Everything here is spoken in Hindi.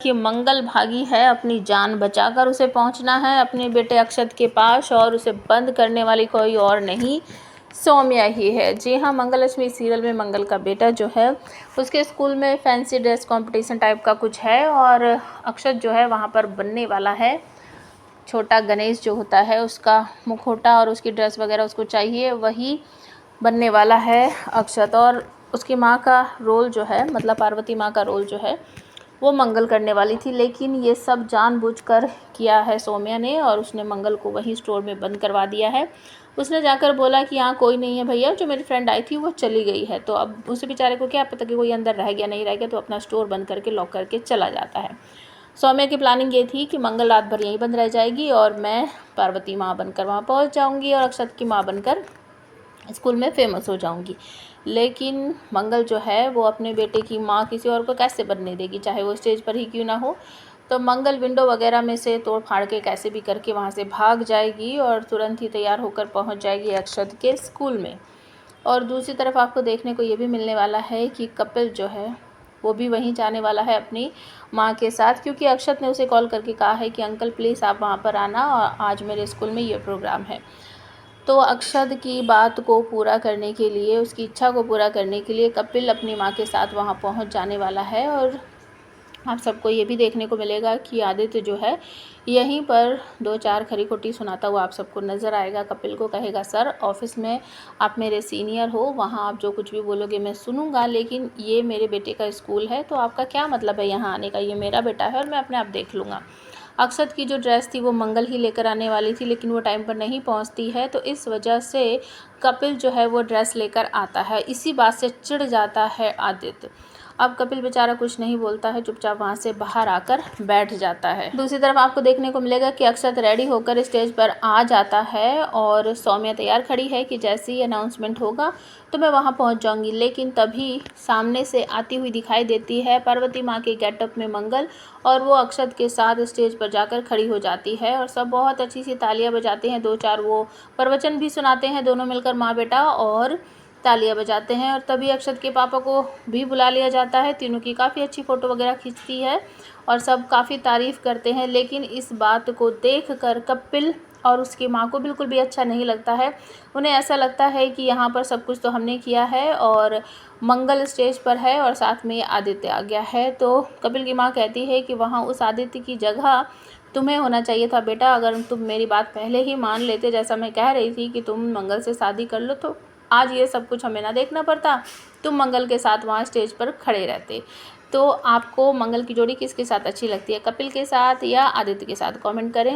कि मंगल भागी है, अपनी जान बचाकर उसे पहुंचना है अपने बेटे अक्षत के पास, और उसे बंद करने वाली कोई और नहीं सौम्या ही है। जी हाँ, मंगल लक्ष्मी सीरियल में मंगल का बेटा जो है उसके स्कूल में फैंसी ड्रेस कंपटीशन टाइप का कुछ है, और अक्षत जो है वहाँ पर बनने वाला है छोटा गणेश जो होता है उसका मुखौटा, और उसकी ड्रेस वगैरह उसको चाहिए, वही बनने वाला है अक्षत। और उसकी माँ का रोल जो है, मतलब पार्वती माँ का रोल जो है वो मंगल करने वाली थी, लेकिन ये सब जानबूझकर किया है सौम्या ने, और उसने मंगल को वहीं स्टोर में बंद करवा दिया है। उसने जाकर बोला कि यहाँ कोई नहीं है भैया, जो मेरी फ्रेंड आई थी वो चली गई है। तो अब उसे बेचारे को क्या पता कि कोई अंदर रह गया नहीं रह गया, तो अपना स्टोर बंद करके लॉक करके चला जाता है। सौम्या की प्लानिंग ये थी कि मंगल रात भर यहीं बंद रह जाएगी और मैं पार्वती माँ बनकर वहाँ पहुँच जाऊँगी और अक्षत की माँ बनकर स्कूल में फेमस हो जाऊंगी। लेकिन मंगल जो है वो अपने बेटे की माँ किसी और को कैसे बनने देगी, चाहे वो स्टेज पर ही क्यों ना हो। तो मंगल विंडो वगैरह में से तोड़ फाड़ के कैसे भी करके वहाँ से भाग जाएगी और तुरंत ही तैयार होकर पहुँच जाएगी अक्षत के स्कूल में। और दूसरी तरफ आपको देखने को ये भी मिलने वाला है कि कपिल जो है वो भी वहीं जाने वाला है अपनी माँ के साथ, क्योंकि अक्षत ने उसे कॉल करके कहा है कि अंकल प्लीज़ आप वहाँ पर आना, और आज मेरे स्कूल में ये प्रोग्राम है। तो अक्षत की बात को पूरा करने के लिए, उसकी इच्छा को पूरा करने के लिए कपिल अपनी माँ के साथ वहाँ पहुँच जाने वाला है। और आप सबको ये भी देखने को मिलेगा कि आदित्य जो है यहीं पर 2-4 खरी खोटी सुनाता हुआ आप सबको नज़र आएगा। कपिल को कहेगा सर ऑफिस में आप मेरे सीनियर हो, वहाँ आप जो कुछ भी बोलोगे मैं सुनूंगा, लेकिन ये मेरे बेटे का स्कूल है तो आपका क्या मतलब है यहाँ आने का, ये मेरा बेटा है और मैं अपने आप देख लूँगा। अक्षत की जो ड्रेस थी वो मंगल ही लेकर आने वाली थी, लेकिन वो टाइम पर नहीं पहुंचती है, तो इस वजह से कपिल जो है वो ड्रेस लेकर आता है। इसी बात से चिढ़ जाता है आदित्य। अब कपिल बेचारा कुछ नहीं बोलता है, चुपचाप वहाँ से बाहर आकर बैठ जाता है। दूसरी तरफ आपको देखने को मिलेगा कि अक्षत रेडी होकर स्टेज पर आ जाता है, और सौम्या तैयार खड़ी है कि जैसे ही अनाउंसमेंट होगा तो मैं वहाँ पहुँच जाऊँगी। लेकिन तभी सामने से आती हुई दिखाई देती है पार्वती माँ के गेटअप में मंगल, और वो अक्षत के साथ स्टेज पर जाकर खड़ी हो जाती है, और सब बहुत अच्छी सी तालियां बजाते हैं। 2-4 वो प्रवचन भी सुनाते हैं दोनों मिलकर माँ बेटा, और तालियां बजाते हैं। और तभी अक्षत के पापा को भी बुला लिया जाता है। तीनों की काफ़ी अच्छी फ़ोटो वगैरह खींचती है और सब काफ़ी तारीफ़ करते हैं। लेकिन इस बात को देख कर कपिल और उसकी माँ को बिल्कुल भी अच्छा नहीं लगता है। उन्हें ऐसा लगता है कि यहाँ पर सब कुछ तो हमने किया है और मंगल स्टेज पर है और साथ में आदित्य आ गया है। तो कपिल की माँ कहती है कि वहाँ उस आदित्य की जगह तुम्हें होना चाहिए था बेटा। अगर तुम मेरी बात पहले ही मान लेते, जैसा मैं कह रही थी कि तुम मंगल से शादी कर लो, तो आज ये सब कुछ हमें ना देखना पड़ता, तुम मंगल के साथ वहाँ स्टेज पर खड़े रहते। तो आपको मंगल की जोड़ी किसके साथ अच्छी लगती है, कपिल के साथ या आदित्य के साथ? कमेंट करें।